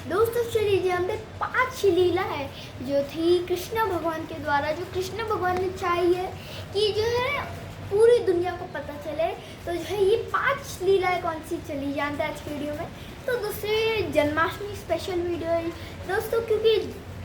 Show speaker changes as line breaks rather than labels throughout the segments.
दोस्तों चलिए जानते 5 लीला है जो थी कृष्ण भगवान के द्वारा, जो कृष्ण भगवान ने चाही है कि जो है पूरी दुनिया को पता चले। तो जो है ये 5 लीलाएं कौन सी चली जानते हैं आज की वीडियो में। तो दोस्तों ये जन्माष्टमी स्पेशल वीडियो है दोस्तों, क्योंकि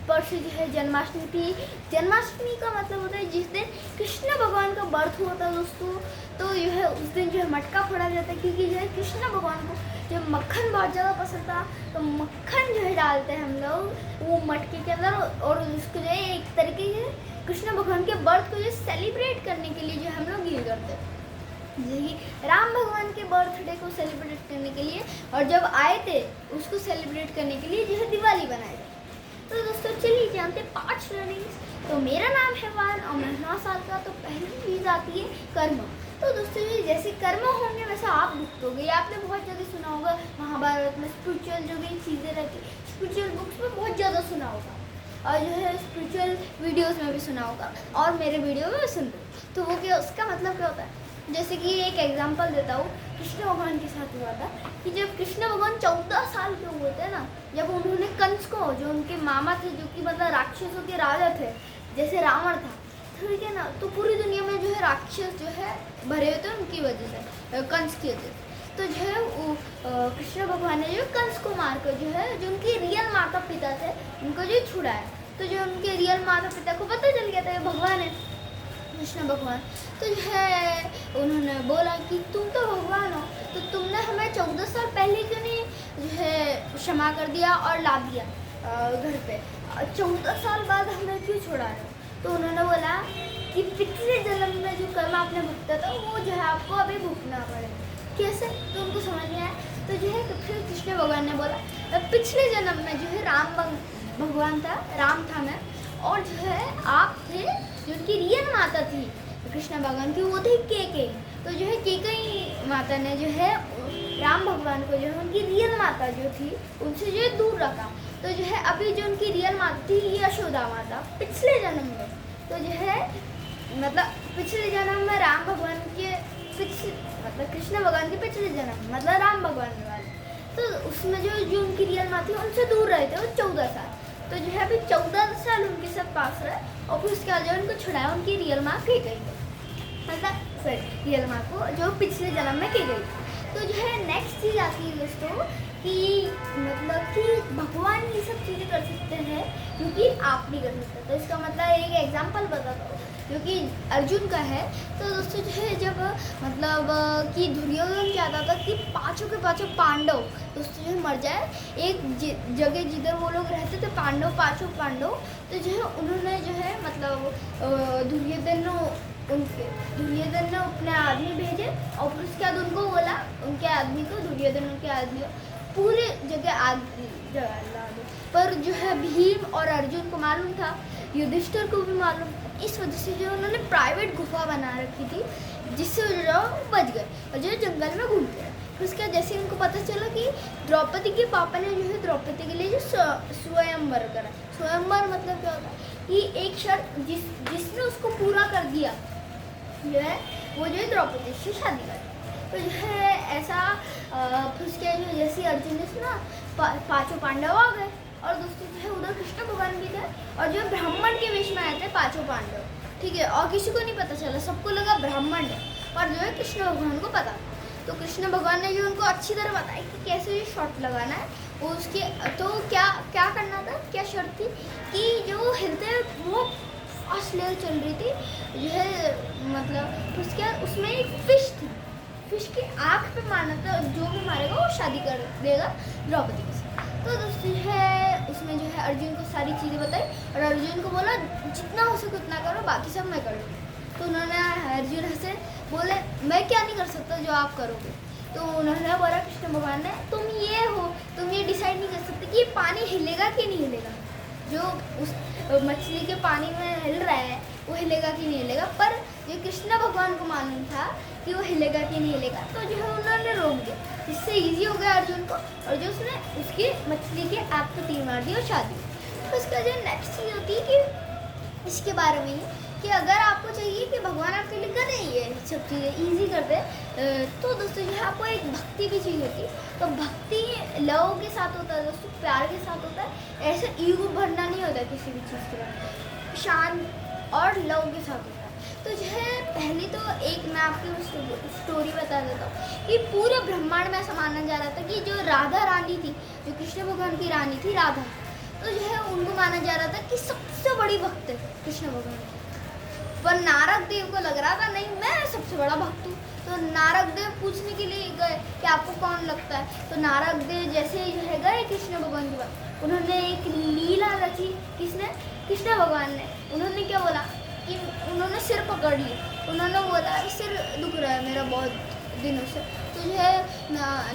परसों जो है जन्माष्टमी थी। जन्माष्टमी का मतलब होता है जिस दिन कृष्ण भगवान का बर्थ हुआ था दोस्तों। तो जो है उस दिन जो है मटका फोड़ा जाता है, क्योंकि जो है कृष्ण भगवान को जो मक्खन बहुत ज़्यादा पसंद था। तो मक्खन जो है डालते हैं हम लोग वो मटके के अंदर, और उसको जो है एक तरीके से कृष्ण भगवान के बर्थ को जो सेलिब्रेट करने के लिए जो हम लोग ये करते हैं। जैसे कि राम भगवान के बर्थडे को सेलिब्रेट करने के लिए, और जब आए थे उसको सेलिब्रेट करने के लिए जो है दिवाली बनाए थे। तो दोस्तों चलिए जानते 5 लर्निंग्स। तो मेरा नाम है वान और मैं 9 साल का। तो पहली चीज़ आती है कर्म। तो दोस्तों ये जैसे कर्म होंगे वैसे आप भुगतोगे। आपने बहुत ज़्यादा सुना होगा महाभारत में स्पिरिचुअल जो भी चीज़ें रहती है, स्पिरिचुअल बुक्स में बहुत ज़्यादा सुना होगा, और जो है स्पिरिचुअल वीडियोस में भी सुना होगा, और मेरे वीडियो में भी सुनते हो। तो वो क्या, उसका मतलब क्या होता है, जैसे कि एक एग्जांपल देता हूँ। कृष्ण भगवान के साथ हुआ था कि जब कृष्ण भगवान 14 साल के हुए थे ना, जब उन्होंने कंस को, जो उनके मामा थे, जो कि मतलब राक्षसों के राजा थे, जैसे रावण था, ठीक है ना, तो पूरी दुनिया में जो है राक्षस जो है भरे हुए थे उनकी वजह से, कंस की वजह से। तो जो है वो कृष्ण भगवान ने जो कंस को मारकर जो है जो उनके रियल माता पिता थे उनको जो छुड़ाया। तो जो उनके रियल माता पिता को पता चल गया था ये भगवान है, कृष्ण भगवान। तो जो है उन्होंने बोला कि तुम तो भगवान हो, तो तुमने हमें 14 साल पहले क्यों नहीं जो है क्षमा कर दिया और ला दिया घर पे, 14 साल बाद हमें क्यों छोड़ा रहे हो। तो उन्होंने बोला कि पिछले जन्म में जो कर्म आपने भुगता था वो जो है आपको अभी भुगतना पड़ेगा। कैसे, तो उनको समझ नहीं आया। तो जो है फिर कृष्ण भगवान ने बोला पिछले जन्म में जो है राम भगवान था, राम था मैं, और जो है आप थे, जो उनकी रियल माता थी कृष्ण भगवान की, वो थी केकई। तो जो है केकई माता ने जो है राम भगवान को जो है उनकी रियल माता जो थी उनसे जो है दूर रखा। तो जो है अभी जो उनकी रियल माता थी ये यशोदा माता पिछले जन्म में, तो जो है मतलब पिछले जन्म में राम भगवान के मतलब कृष्ण भगवान के पिछले जन्म मतलब राम भगवान वाले, तो उसमें जो उनकी रियल माँ थी उनसे दूर रहे थे वो 14 साल। तो जो है अभी 14 साल उनके साथ पास रहे, और फिर उसके बाद जो उनको छुड़ाया उनकी रियल माँ की गई, मतलब सॉरी रियल माँ को जो पिछले जन्म में की गई। तो जो है नेक्स्ट चीज़ आती है दोस्तों कि मतलब कि भगवान ये सब चीज़ें कर सकते हैं क्योंकि आप नहीं कर सकते। तो इसका मतलब एक एग्जांपल बताता हूँ जो कि अर्जुन का है। तो दोस्तों जो है जब मतलब कि दुर्योधन चाहता था कि पाँचों के पाँचों पांडव दोस्तों जो है मर जाए, एक जगह जिधर वो लोग रहते थे पांडव, पाँचों पांडव, तो जो है उन्होंने जो है मतलब दुर्योधन ने अपने आदमी भेजे, और फिर उसके बाद उनको बोला उनके आदमी को, दुर्योधन उनके आदमी को पूरे जगह आग जला दो। पर जो है भीम और अर्जुन को मालूम था, युधिष्ठिर को भी मालूम, इस वजह से जो उन्होंने प्राइवेट गुफा बना रखी थी जिससे जो बच गए और जो जंगल में घूमते रहे। फिर उसके बाद जैसे उनको पता चला कि द्रौपदी के पापा ने जो है द्रौपदी के लिए जो स्वयंवर करा। स्वयंवर मतलब क्या होता है कि एक शर्त जिसने उसको पूरा कर दिया जो है वो जो है द्रौपदी से शादी कर। तो जो है ऐसा फिर उसके जो जैसे अर्जुन ने सुना पाँचों पांडव आ गए, और दोस्तों जो है उधर कृष्ण भगवान भी थे, और जो ब्राह्मण के वेश में आए थे पाँचों पांडव, ठीक है, और किसी को नहीं पता चला, सबको लगा ब्राह्मण है, पर जो है कृष्ण भगवान को पता। तो कृष्ण भगवान ने जो उनको अच्छी तरह बताया कि कैसे ये शॉट लगाना है, वो उसके तो क्या क्या करना था, क्या शर्त थी कि जो हिलते वो फास्ट लेवल चल रही थी जो है मतलब उसके उसमें एक फिश थी, फिश की आँख पे मारना था, जो भी मारेगा वो शादी कर देगा द्रौपदी के साथ। तो दोस्तों जो है उसमें जो है अर्जुन को सारी चीज़ें बताई, और अर्जुन को बोला जितना हो सके उतना करो, बाकी सब मैं करूँगा। तो उन्होंने अर्जुन से बोले मैं क्या नहीं कर सकता जो आप करोगे। तो उन्होंने बोला कृष्ण भगवान ने तुम ये डिसाइड नहीं कर सकते कि ये पानी हिलेगा कि नहीं हिलेगा, जो उस मछली के पानी में हिल रहा है वो हिलेगा कि नहीं हिलेगा, पर जो कृष्ण भगवान को मालूम था कि वो हिलेगा कि नहीं हिलेगा। तो जो है उन्होंने रोक दिया, जिससे इजी हो गया अर्जुन को, और जो उसने उसकी मछली के आँख पे तीर मार दी और शादी। तो उसका जो नेक्स्ट चीज़ होती है कि इसके बारे में ही कि अगर आपको चाहिए कि भगवान आपके लिए करें ये सब चीज़ें ईजी कर दे, तो दोस्तों जो है आपको एक भक्ति भी चाहिए होती है। तो भक्ति लव के साथ होता है दोस्तों, प्यार के साथ होता है। ऐसे ईगो भरना नहीं होता किसी भी चीज़ के बाद, शांत और लव के साथ होता है। तो जो है पहले तो एक मैं आपको स्टोरी बता देता हूँ कि पूरे ब्रह्मांड में ऐसा माना जा रहा था कि जो राधा रानी थी, जो कृष्ण भगवान की रानी थी राधा, तो जो है उनको माना जा रहा था कि सबसे बड़ी भक्त है कृष्ण भगवान की। पर नारद देव को लग रहा था नहीं, मैं सबसे बड़ा भक्त हूँ। तो नारद देव पूछने के लिए गए कि आपको कौन लगता है। तो नारद देव जैसे जो है गए कृष्ण भगवान के पास, उन्होंने एक लीला रची। किसने? कृष्ण भगवान ने। उन्होंने क्या बोला कि उन्होंने सिर पकड़ लिया। उन्होंने बोला सिर दुख रहा है मेरा बहुत दिनों से। तो जो है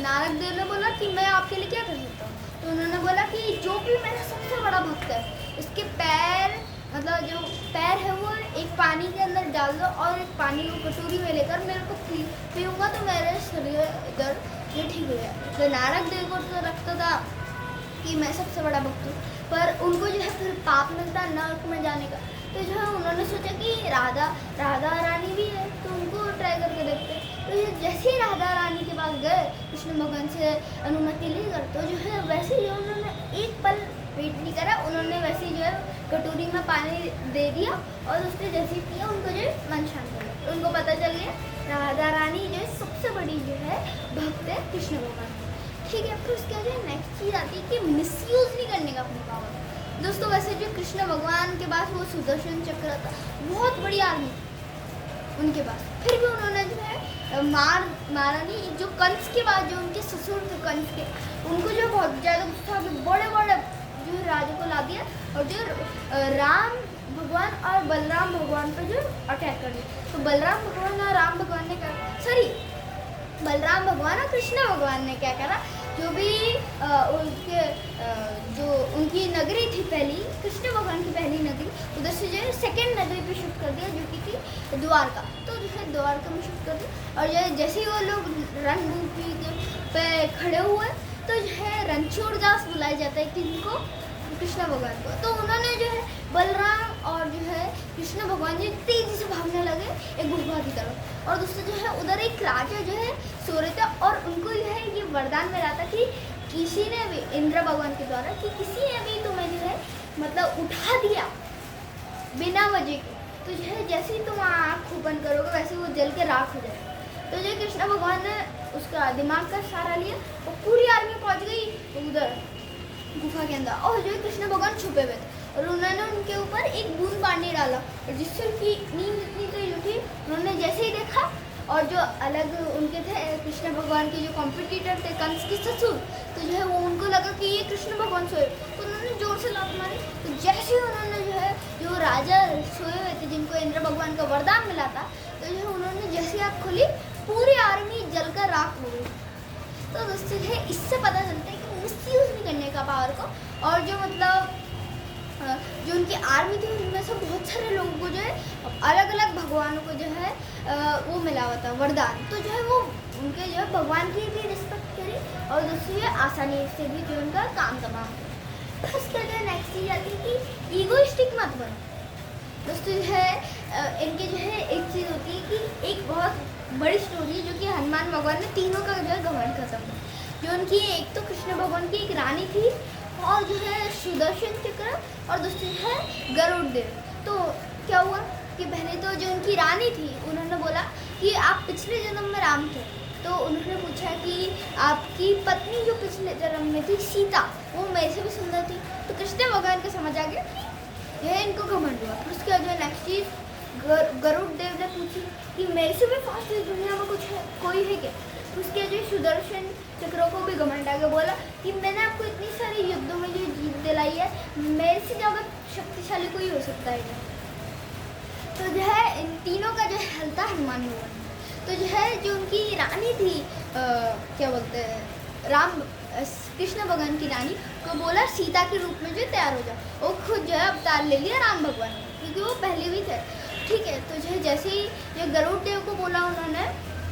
नारद देव ने बोला कि मैं आपके लिए क्या कर सकता हूँ। तो उन्होंने बोला कि जो भी मेरा सबसे बड़ा भक्त है, इसके पैर, मतलब जो पैर है वो एक पानी के अंदर डाल दो और एक पानी को कटोरी में लेकर मेरे को पीऊँगा तो मेरे शरीर दर्द ये ठीक हो जाए। तो नारद देव को तो लगता था कि मैं सबसे बड़ा भक्त हूँ, पर उनको जो है फिर पाप मिलता है नरक में जाने का। तो जो है उन्होंने सोचा कि राधा रानी भी है तो उनको ट्राई करके देखते। तो जैसे ही राधा रानी के पास गए कृष्ण भगवान से अनुमति लेकर, तो जो है वैसे ही उन्होंने एक पल वेट नहीं करा, उन्होंने वैसे ही जो है कटोरी में पानी दे दिया और उसने जैसे ही पिया उनको जो है मन शांत हो गया। उनको पता चल गया राधा रानी जो है सबसे बड़ी जो है भक्त है कृष्ण भगवान। ठीक है, फिर उसके बाद नेक्स्ट चीज़ आती है कि मिसयूज़ नहीं करने का अपनी पावर। दोस्तों वैसे जो कृष्ण भगवान के पास वो सुदर्शन चक्र था, बहुत बड़ी आर्मी उनके पास, फिर भी उन्होंने जो है मारा नहीं। जो कंस के बाद जो उनके ससुर थे कंस के, उनको जो बहुत ज़्यादा गुस्सा बड़े बड़े जो राजा को ला दिया और जो राम भगवान और बलराम भगवान पर जो अटैक कर दिया। तो बलराम भगवान और राम भगवान ने बलराम भगवान और कृष्ण भगवान ने क्या करा, जो भी जो उनकी नगरी थी पहली, कृष्ण भगवान की पहली नगरी, उधर से जो है सेकेंड नगरी पे शिफ्ट कर दिया जो कि थी द्वारका। तो जो है द्वारका में शिफ्ट कर दिया और जो जैसे ही वो लोग रणभूमि पे खड़े हुए तो जो है रणछोड़ दास बुलाया जाता है किनको? कृष्ण भगवान को। तो उन्होंने जो है बलराम और जो है कृष्ण भगवान जी तेजी से भागने लगे एक गुफा की तरफ, और दोस्तों जो है उधर एक राजा जो है सो रहे थे और उनको जो है ये वरदान मिला था कि किसी ने भी, इंद्र भगवान के द्वारा, कि किसी ने भी तुम्हें जो है मतलब उठा दिया बिना वजह के, तो जो है जैसे ही तुम आँख ओपन करोगे वैसे वो जल के राख हो जाएगा। तो जो कृष्ण भगवान ने उसका दिमाग का सहारा लिया और पूरी आर्मी पहुँच गई उधर गुफा के अंदर, और जो कृष्ण भगवान छुपे हुए थे और उन्होंने उनके ऊपर एक बूंद पानी डाला और जिससे उनकी नींद इतनी तेज उठी, उन्होंने जैसे ही देखा और जो अलग उनके थे कृष्ण भगवान के जो कॉम्पिटिटर थे कंस के ससुर, तो जो है वो उनको लगा कि ये कृष्ण भगवान सोए, तो उन्होंने जोर से लात मारी। तो जैसे ही उन्होंने जो है जो राजा सोए हुए थे जिनको इंद्र भगवान का वरदान मिला था, तो जो है उन्होंने जैसे आँख खोली पूरी आर्मी जलकर राख हो गई। तो दोस्तों है इससे पता चलता है कि मिसयूज़ नहीं करने का पावर को, और जो मतलब जो उनकी आर्मी थी उनमें से बहुत सारे लोगों को जो है अलग अलग भगवानों को जो है वो मिला हुआ था वरदान। तो जो है वो उनके जो है भगवान की भी रिस्पेक्ट करी और दूसरी है आसानी से भी जो उनका काम तमाम किया। तो उसके बाद नेक्स्ट चीज़ आती है कि ईगोइस्टिक मत बनो। दोस्तों जो है इनके जो है एक चीज़ होती है कि एक बहुत बड़ी स्टोरी जो कि हनुमान भगवान ने तीनों का जो है घमंड खत्म किया। जो उनकी एक तो कृष्ण भगवान की एक रानी थी और जो है सुदर्शन चक्र, और दूसरी है गरुड़ देव। तो क्या हुआ कि पहले तो जो उनकी रानी थी उन्होंने बोला कि आप पिछले जन्म में राम थे। तो उन्होंने पूछा कि आपकी पत्नी जो पिछले जन्म में थी सीता, वो मेरे से भी सुंदर थी। तो कृष्ण भगवान को समझ आ गया यह इनको घमंड हुआ। फिर उसके बाद जो नेक्स्ट चीज़ गरुड़ देव ने पूछी कि मेरे से भी फास्ट इस दुनिया में कुछ है, कोई है क्या? उसके जो सुदर्शन चक्रों को भी घमंड आ गया, बोला कि मैंने आपको इतनी सारी युद्धों में जो जीत दिलाई है, मेरे से ज़्यादा शक्तिशाली कोई हो सकता है नहीं। तो जो है इन तीनों का जो हल था हनुमान भगवान। तो जो है जो उनकी रानी थी क्या बोलते हैं राम कृष्ण भगवान की रानी को बोला सीता के रूप में जो तैयार हो जाओ, वो खुद जो है अवतार ले लिया राम भगवान ने, क्योंकि वो पहले भी थे। ठीक है, तो जो है जैसे ही जो गरुड़ देव को बोला उन्होंने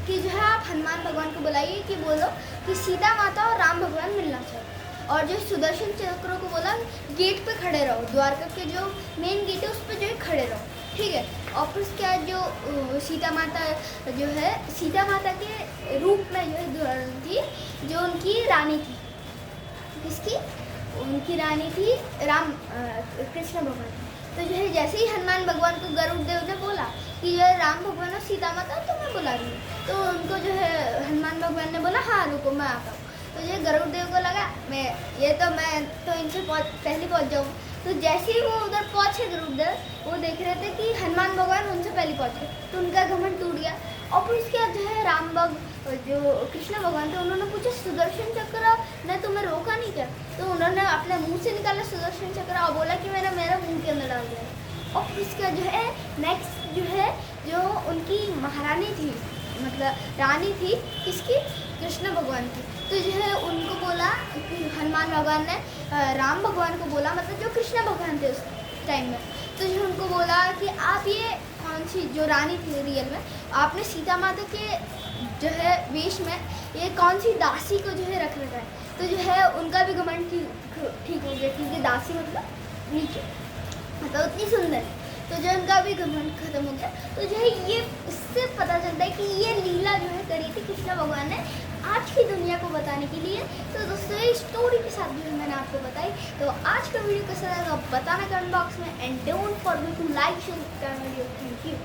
कि जो है आप हनुमान भगवान को बुलाइए कि बोलो कि सीता माता और राम भगवान मिलना चाहिए। और जो सुदर्शन चक्रों को बोला गेट पे खड़े रहो, द्वारका के जो मेन गेट है उस पर जो है खड़े रहो। ठीक है। और फिर उसके बाद जो सीता माता जो है, सीता माता के रूप में जो है दुर्योधन थी, जो उनकी रानी थी। किसकी? उनकी रानी थी कृष्ण भगवान। तो जो है जैसे ही हनुमान भगवान को गरुड़ देव ने बोला कि जो है राम भगवान और सीता माता तो मैं बुला रही हूँ, तो उनको जो है हनुमान भगवान ने बोला हाँ रुको मैं आता हूँ। तो जो गरुड़ देव को लगा मैं तो इनसे पहले पहुँच जाऊँ। तो जैसे ही वो उधर पहुँचे गरुड़ देव, वो देख रहे थे कि हनुमान भगवान उनसे पहले पहुँचे, तो उनका घमंड टूट गया। और फिर उसके बाद जो है जो कृष्ण भगवान थे, उन्होंने पूछा सुदर्शन चक्र ने तुम्हें रोका नहीं क्या? तो उन्होंने अपने मुंह से निकाला सुदर्शन चक्र और बोला कि मैंने मेरे मुंह के अंदर डाल दिया। और फिर उसके बाद जो है नेक्स्ट जो है जो उनकी महारानी थी, मतलब रानी थी किसकी? कृष्ण भगवान की। तो जो है उनको बोला कि हनुमान भगवान ने राम भगवान को बोला, मतलब जो कृष्ण भगवान थे उस टाइम में, तो जो उनको बोला कि आप ये कौन सी जो रानी थी रियल में, आपने सीता माता के जो है वेश में ये कौन सी दासी को जो है रख रखा है। तो जो है उनका भी घमंड ठीक हो गया, क्योंकि दासी मतलब नीचे, मतलब उतनी सुंदर। तो जो उनका भी घमंड खत्म हो गया। तो जो है ये इससे पता चलता है कि ये लीला जो है करी थी कृष्ण भगवान ने आज की दुनिया को बताने के लिए। तो दोस्तों ये स्टोरी के साथ जो मैंने आपको बताई। तो आज का वीडियो कैसा लगा बताना कमेंट बॉक्स में, and don't forget to like share video. Thank you.